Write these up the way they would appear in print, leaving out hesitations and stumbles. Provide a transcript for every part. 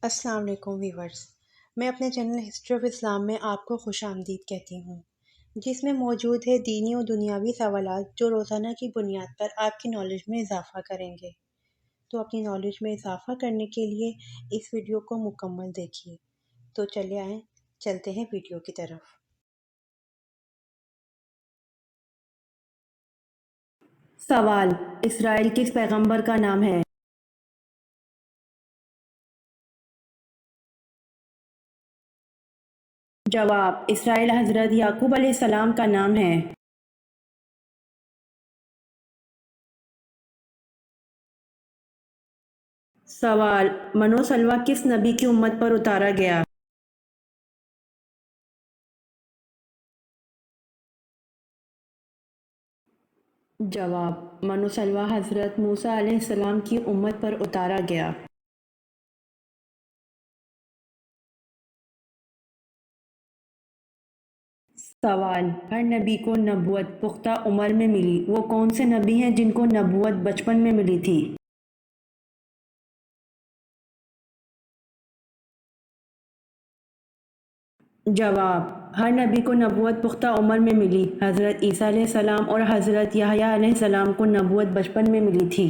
السلام علیکم ویورز، میں اپنے چینل ہسٹری آف اسلام میں آپ کو خوش آمدید کہتی ہوں، جس میں موجود ہے دینی و دنیاوی سوالات جو روزانہ کی بنیاد پر آپ کی نالج میں اضافہ کریں گے۔ تو اپنی نالج میں اضافہ کرنے کے لیے اس ویڈیو کو مکمل دیکھیے۔ تو چلے آئیں، چلتے ہیں ویڈیو کی طرف۔ سوال: اسرائیل کس پیغمبر کا نام ہے؟ جواب: اسرائیل حضرت یعقوب علیہ السلام کا نام ہے۔ سوال: من و سلویٰ کس نبی کی امت پر اتارا گیا؟ جواب: من و سلویٰ حضرت موسیٰ علیہ السلام کی امت پر اتارا گیا۔ سوال: ہر نبی کو نبوت پختہ عمر میں ملی، وہ کون سے نبی ہیں جن کو نبوت بچپن میں ملی تھی؟ جواب: ہر نبی کو نبوت پختہ عمر میں ملی، حضرت عیسیٰ علیہ السلام اور حضرت یحییٰ علیہ السلام کو نبوت بچپن میں ملی تھی۔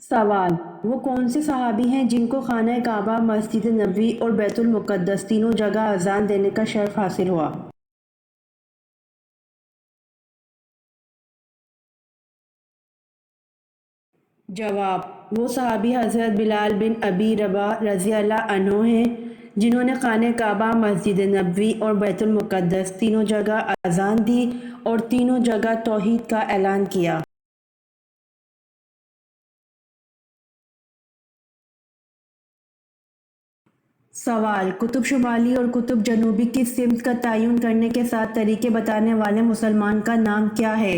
سوال: وہ کون سے صحابی ہیں جن کو خانہ کعبہ، مسجد نبوی اور بیت المقدس تینوں جگہ اذان دینے کا شرف حاصل ہوا؟ جواب: وہ صحابی حضرت بلال بن ابی رباح رضی اللہ عنہ ہیں جنہوں نے خانہ کعبہ، مسجد نبوی اور بیت المقدس تینوں جگہ اذان دی اور تینوں جگہ توحید کا اعلان کیا۔ سوال: قطب شمالی اور قطب جنوبی کی سمت کا تعین کرنے کے 7 طریقے بتانے والے مسلمان کا نام کیا ہے؟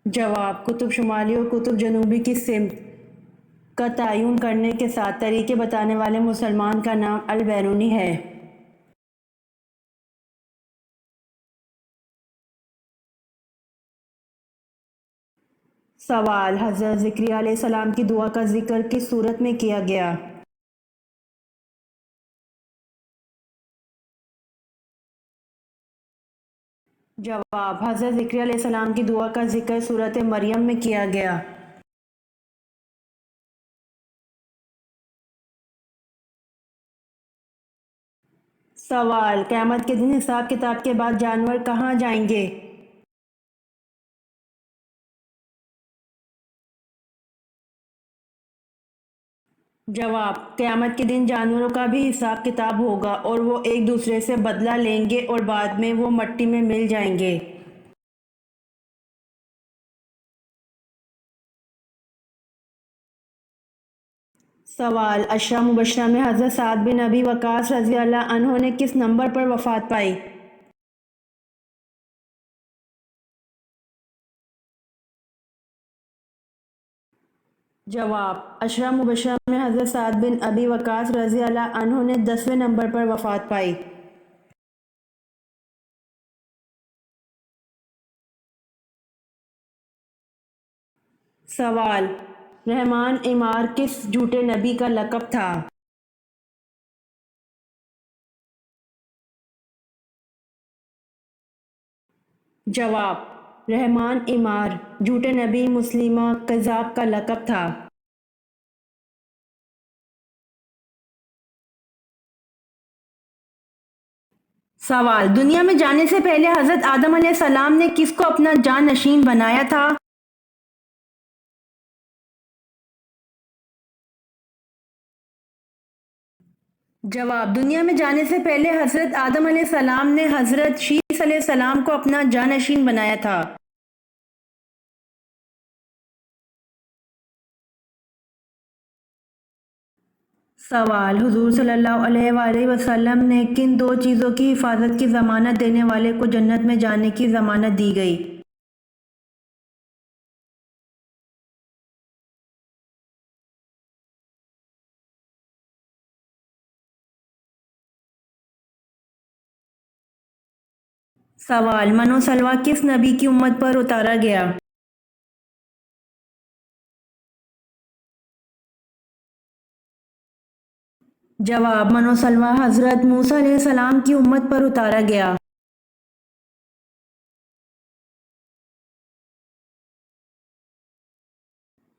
جواب: قطب شمالی اور قطب جنوبی کی سمت کا تعین کرنے کے 7 طریقے بتانے والے مسلمان کا نام البیرونی ہے۔ سوال: حضرت زکریا علیہ السلام کی دعا کا ذکر کس صورت میں کیا گیا؟ جواب: حضرت زکریا علیہ السلام کی دعا کا ذکر سورۃ مریم میں کیا گیا۔ سوال: قیامت کے دن حساب کتاب کے بعد جانور کہاں جائیں گے؟ جواب: قیامت کے دن جانوروں کا بھی حساب کتاب ہوگا اور وہ ایک دوسرے سے بدلہ لیں گے اور بعد میں وہ مٹی میں مل جائیں گے۔ سوال: عشرہ مبشرہ میں حضرت سعد بن ابی وقاص رضی اللہ عنہ نے کس نمبر پر وفات پائی؟ جواب: عشرہ مبشرہ میں حضرت سعد بن ابی وقاص رضی اللہ عنہ نے 10ویں نمبر پر وفات پائی۔ سوال: رحمان عمار کس جھوٹے نبی کا لقب تھا؟ جواب: رحمان عمار جھوٹے نبی مسیلمہ کذاب کا لقب تھا۔ سوال: دنیا میں جانے سے پہلے حضرت آدم علیہ السلام نے کس کو اپنا جانشین بنایا تھا؟ جواب: دنیا میں جانے سے پہلے حضرت آدم علیہ السلام نے حضرت شیث علیہ السلام کو اپنا جانشین بنایا تھا۔ سوال: حضور صلی اللہ علیہ وآلہ وسلم نے کن 2 چیزوں کی حفاظت کی ضمانت دینے والے کو جنت میں جانے کی ضمانت دی گئی؟ سوال: من و سلویٰ کس نبی کی امت پر اتارا گیا؟ جواب: من و سلویٰ حضرت موسیٰ علیہ السلام کی امت پر اتارا گیا۔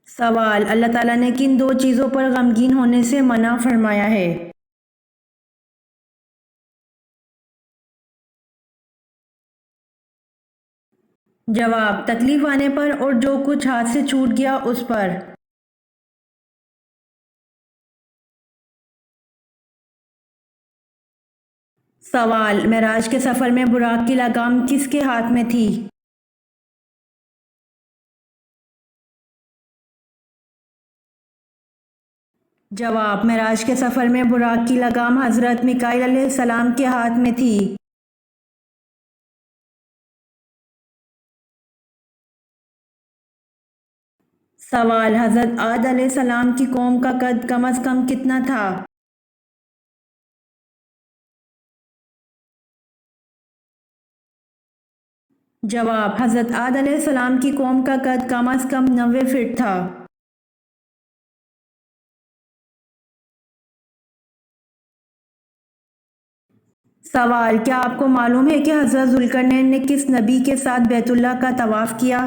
سوال: اللہ تعالیٰ نے کن دو چیزوں پر غمگین ہونے سے منع فرمایا ہے؟ جواب: تکلیف آنے پر اور جو کچھ ہاتھ سے چھوٹ گیا اس پر۔ سوال: معراج کے سفر میں براق کی لگام کس کے ہاتھ میں تھی؟ جواب: معراج کے سفر میں براق کی لگام حضرت میکائیل علیہ السلام کے ہاتھ میں تھی۔ سوال: حضرت آدم علیہ السلام کی قوم کا قد کم از کم کتنا تھا؟ جواب: حضرت آدم علیہ السلام کی قوم کا قد کم از کم 90 فٹ تھا۔ سوال: کیا آپ کو معلوم ہے کہ حضرت ذوالقرنین نے کس نبی کے ساتھ بیت اللہ کا طواف کیا؟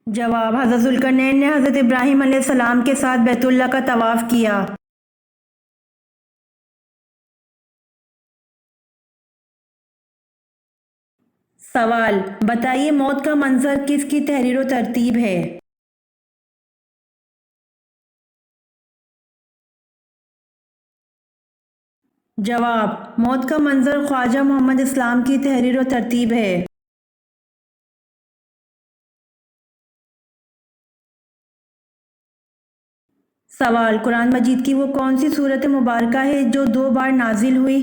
جواب: حضرت ذوالقرنین نے حضرت ابراہیم علیہ السلام کے ساتھ بیت اللہ کا طواف کیا۔ سوال: بتائیے موت کا منظر کس کی تحریر و ترتیب ہے؟ جواب: موت کا منظر خواجہ محمد اسلام کی تحریر و ترتیب ہے۔ سوال: قرآن مجید کی وہ کون سی سورت مبارکہ ہے جو 2 بار نازل ہوئی؟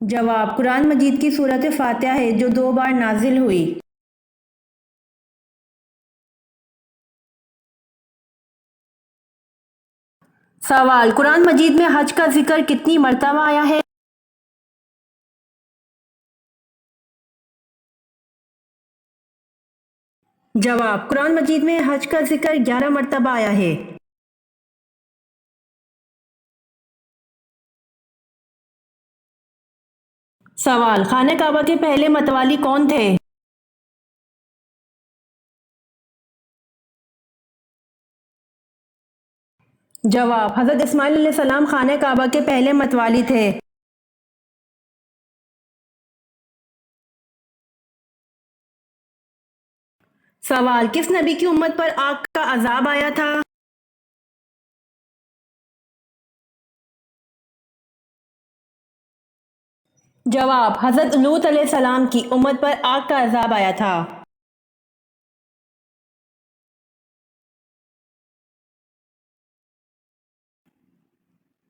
جواب: قرآن مجید کی سورت فاتحہ ہے جو 2 بار نازل ہوئی۔ سوال: قرآن مجید میں حج کا ذکر کتنی مرتبہ آیا ہے؟ جواب: قرآن مجید میں حج کا ذکر 11 مرتبہ آیا ہے۔ سوال: خانہ کعبہ کے پہلے متوالی کون تھے؟ جواب: حضرت اسماعیل علیہ السلام خانہ کعبہ کے پہلے متوالی تھے۔ سوال: کس نبی کی امت پر آگ کا عذاب آیا تھا؟ جواب: حضرت لوط علیہ السلام کی امت پر آگ کا عذاب آیا تھا۔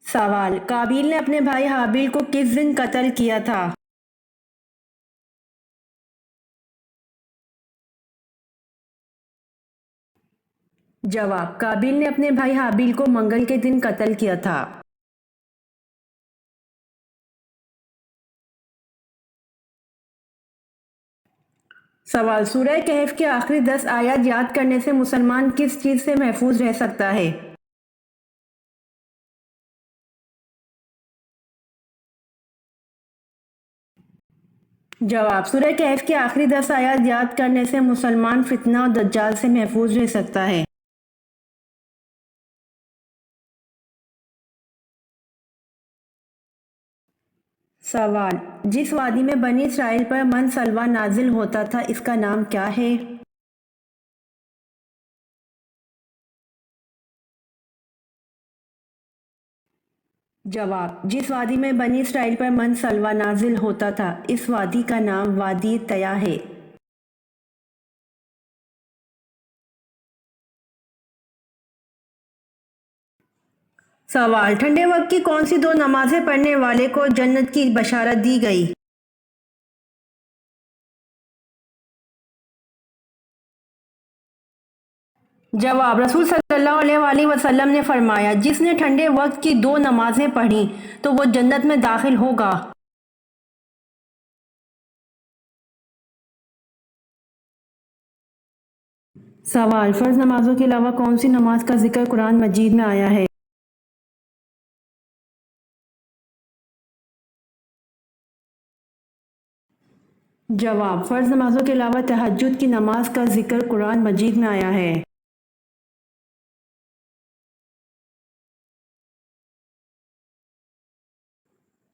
سوال: قابیل نے اپنے بھائی حابیل کو کس دن قتل کیا تھا؟ جواب: قابیل نے اپنے بھائی حابیل کو منگل کے دن قتل کیا تھا۔ سوال: سورہ کہف کے آخری 10 آیات یاد کرنے سے مسلمان کس چیز سے محفوظ رہ سکتا ہے؟ جواب: سورہ کہف کے آخری 10 آیات یاد کرنے سے مسلمان فتنہ و دجال سے محفوظ رہ سکتا ہے۔ سوال: جس وادی میں بنی اسرائیل پر من سلویٰ نازل ہوتا تھا اس کا نام کیا ہے؟ جواب: جس وادی میں بنی اسرائیل پر من سلویٰ نازل ہوتا تھا اس وادی کا نام وادی طیٰ ہے۔ سوال: ٹھنڈے وقت کی کون سی 2 نمازیں پڑھنے والے کو جنت کی بشارت دی گئی؟ جواب: رسول صلی اللہ علیہ وآلہ وسلم نے فرمایا، جس نے ٹھنڈے وقت کی 2 نمازیں پڑھیں تو وہ جنت میں داخل ہوگا۔ سوال: فرض نمازوں کے علاوہ کون سی نماز کا ذکر قرآن مجید میں آیا ہے؟ جواب: فرض نمازوں کے علاوہ تہجد کی نماز کا ذکر قرآن مجید میں آیا ہے۔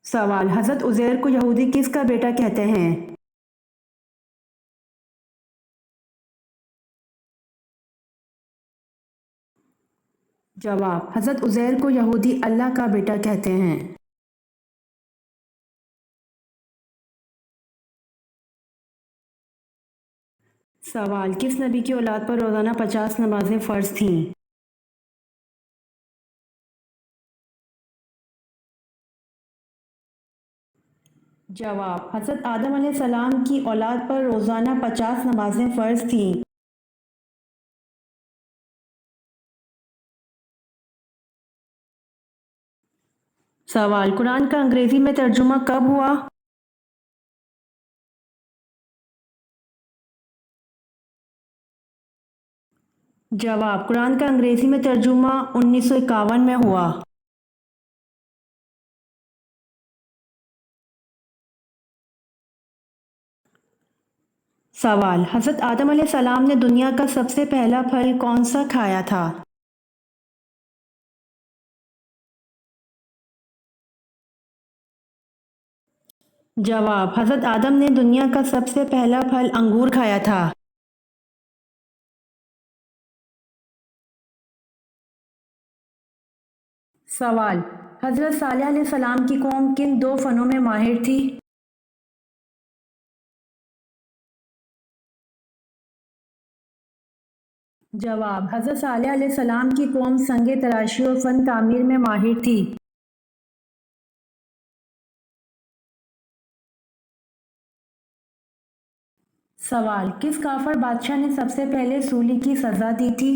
سوال: حضرت عزیر کو یہودی کس کا بیٹا کہتے ہیں؟ جواب: حضرت عزیر کو یہودی اللہ کا بیٹا کہتے ہیں۔ سوال: کس نبی کی اولاد پر روزانہ 50 نمازیں فرض تھیں؟ جواب: حضرت آدم علیہ السلام کی اولاد پر روزانہ 50 نمازیں فرض تھیں۔ سوال: قرآن کا انگریزی میں ترجمہ کب ہوا؟ جواب: قرآن کا انگریزی میں ترجمہ 1951 میں ہوا۔ سوال: حضرت آدم علیہ السلام نے دنیا کا سب سے پہلا پھل کون سا کھایا تھا؟ جواب: حضرت آدم نے دنیا کا سب سے پہلا پھل انگور کھایا تھا۔ سوال: حضرت صالح علیہ السلام کی قوم کن 2 فنوں میں ماہر تھی؟ جواب: حضرت صالح علیہ السلام کی قوم سنگ تراشی اور فن تعمیر میں ماہر تھی۔ سوال: کس کافر بادشاہ نے سب سے پہلے سولی کی سزا دی تھی؟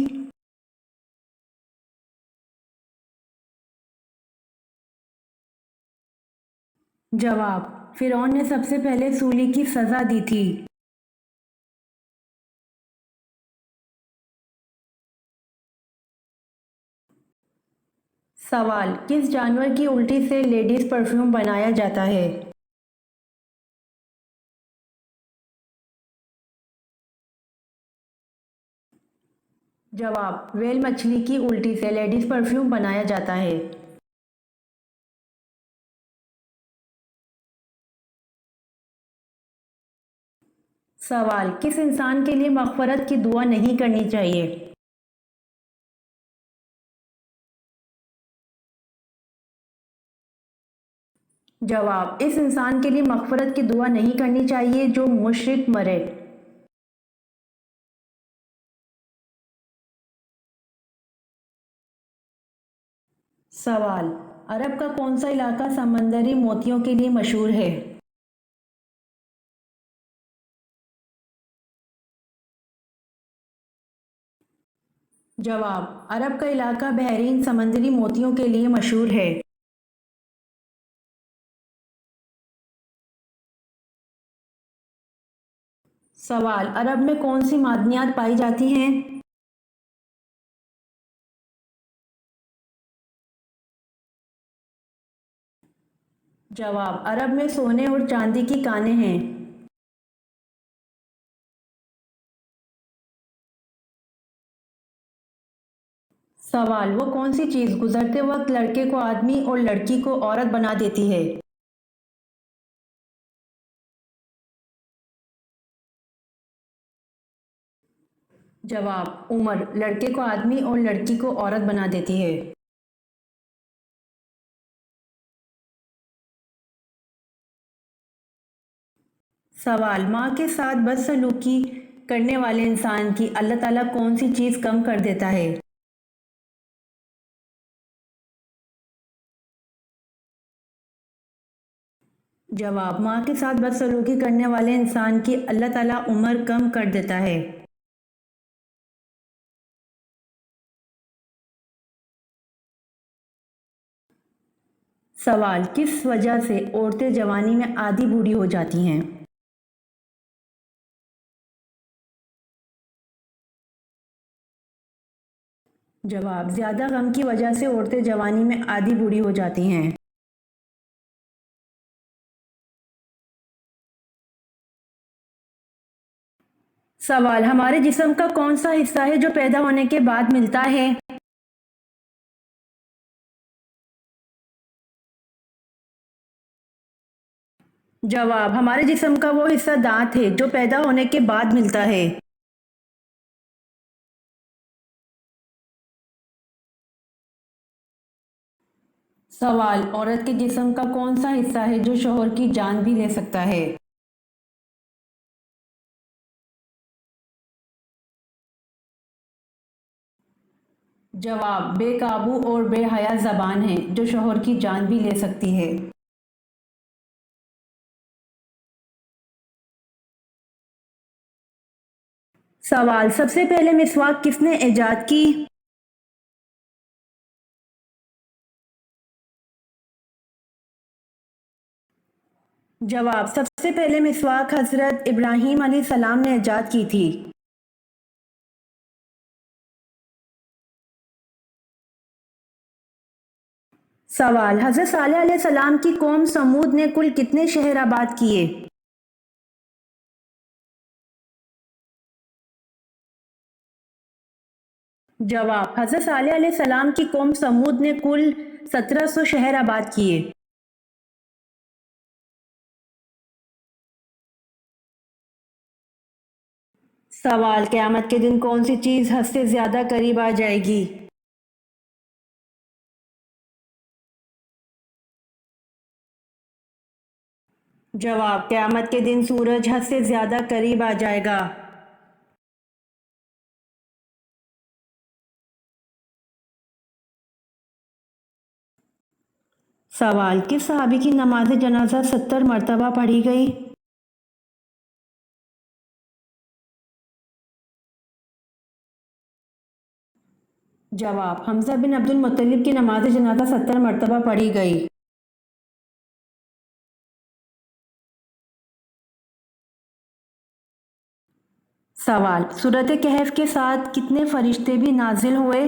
جواب: فرعون نے سب سے پہلے سولی کی سزا دی تھی۔ سوال: کس جانور کی الٹی سے لیڈیز پرفیوم بنایا جاتا ہے؟ جواب: ویل مچھلی کی الٹی سے لیڈیز پرفیوم بنایا جاتا ہے۔ سوال: کس انسان کے لیے مغفرت کی دعا نہیں کرنی چاہیے؟ جواب: اس انسان کے لیے مغفرت کی دعا نہیں کرنی چاہیے جو مشرک مرے۔ سوال: عرب کا کون سا علاقہ سمندری موتیوں کے لیے مشہور ہے؟ جواب: عرب کا علاقہ بحرین سمندری موتیوں کے لیے مشہور ہے۔ سوال: عرب میں کون سی معدنیات پائی جاتی ہیں؟ جواب: عرب میں سونے اور چاندی کی کانیں ہیں۔ سوال: وہ کون سی چیز گزرتے وقت لڑکے کو آدمی اور لڑکی کو عورت بنا دیتی ہے؟ جواب: عمر لڑکے کو آدمی اور لڑکی کو عورت بنا دیتی ہے۔ سوال: ماں کے ساتھ بدسلوکی کرنے والے انسان کی اللہ تعالیٰ کون سی چیز کم کر دیتا ہے؟ جواب: ماں کے ساتھ بدسلوکی کرنے والے انسان کی اللہ تعالیٰ عمر کم کر دیتا ہے۔ سوال: کس وجہ سے عورتیں جوانی میں آدھی بوڑھی ہو جاتی ہیں؟ جواب: زیادہ غم کی وجہ سے عورتیں جوانی میں آدھی بوڑھی ہو جاتی ہیں۔ سوال: ہمارے جسم کا کون سا حصہ ہے جو پیدا ہونے کے بعد ملتا ہے؟ جواب: ہمارے جسم کا وہ حصہ دانت ہے جو پیدا ہونے کے بعد ملتا ہے۔ سوال: عورت کے جسم کا کون سا حصہ ہے جو شوہر کی جان بھی لے سکتا ہے؟ جواب: بے قابو اور بے حیا زبان ہے جو شوہر کی جان بھی لے سکتی ہے۔ سوال: سب سے پہلے مسواک کس نے ایجاد کی؟ جواب: سب سے پہلے مسواک حضرت ابراہیم علیہ السلام نے ایجاد کی تھی۔ سوال: حضرت صالح علیہ السلام کی قوم سمود نے کل کتنے شہر آباد کیے؟ جواب: حضرت صالح علیہ السلام کی قوم سمود نے کل 1700 شہر آباد کیے۔ سوال: قیامت کے دن کون سی چیز حد سے زیادہ قریب آ جائے گی؟ جواب: قیامت کے دن سورج حد سے زیادہ قریب آ جائے گا۔ سوال: کس صحابی کی نماز جنازہ 70 مرتبہ پڑھی گئی؟ جواب: حمزہ بن عبد المطلب کی نماز جنازہ 70 مرتبہ پڑھی گئی۔ سوال: سورۃ کہف کے ساتھ کتنے فرشتے بھی نازل ہوئے؟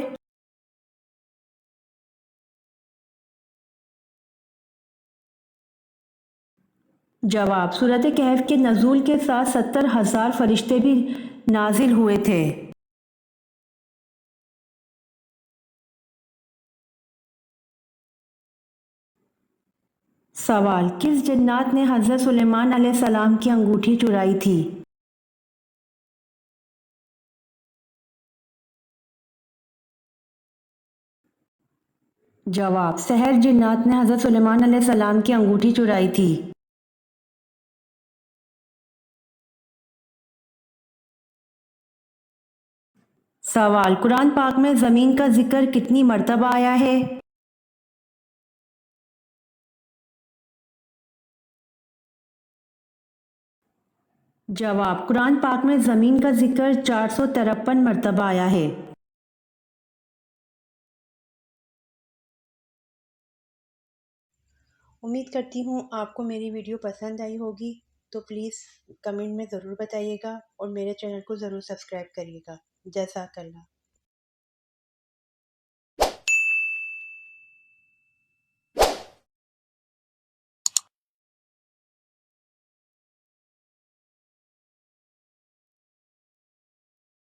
جواب: سورۃ کہف کے نزول کے ساتھ 70,000 فرشتے بھی نازل ہوئے تھے۔ سوال: کس جنات نے حضرت سلیمان علیہ السلام کی انگوٹھی چرائی تھی؟ جواب: سحر جنات نے حضرت سلیمان علیہ السلام کی انگوٹھی چرائی تھی۔ سوال: قرآن پاک میں زمین کا ذکر کتنی مرتبہ آیا ہے؟ جواب: قرآن پاک میں زمین کا ذکر 453 مرتبہ آیا ہے۔ امید کرتی ہوں آپ کو میری ویڈیو پسند آئی ہوگی، تو پلیز کمنٹ میں ضرور بتائیے گا اور میرے چینل کو ضرور سبسکرائب کریے گا۔ جزاک اللہ۔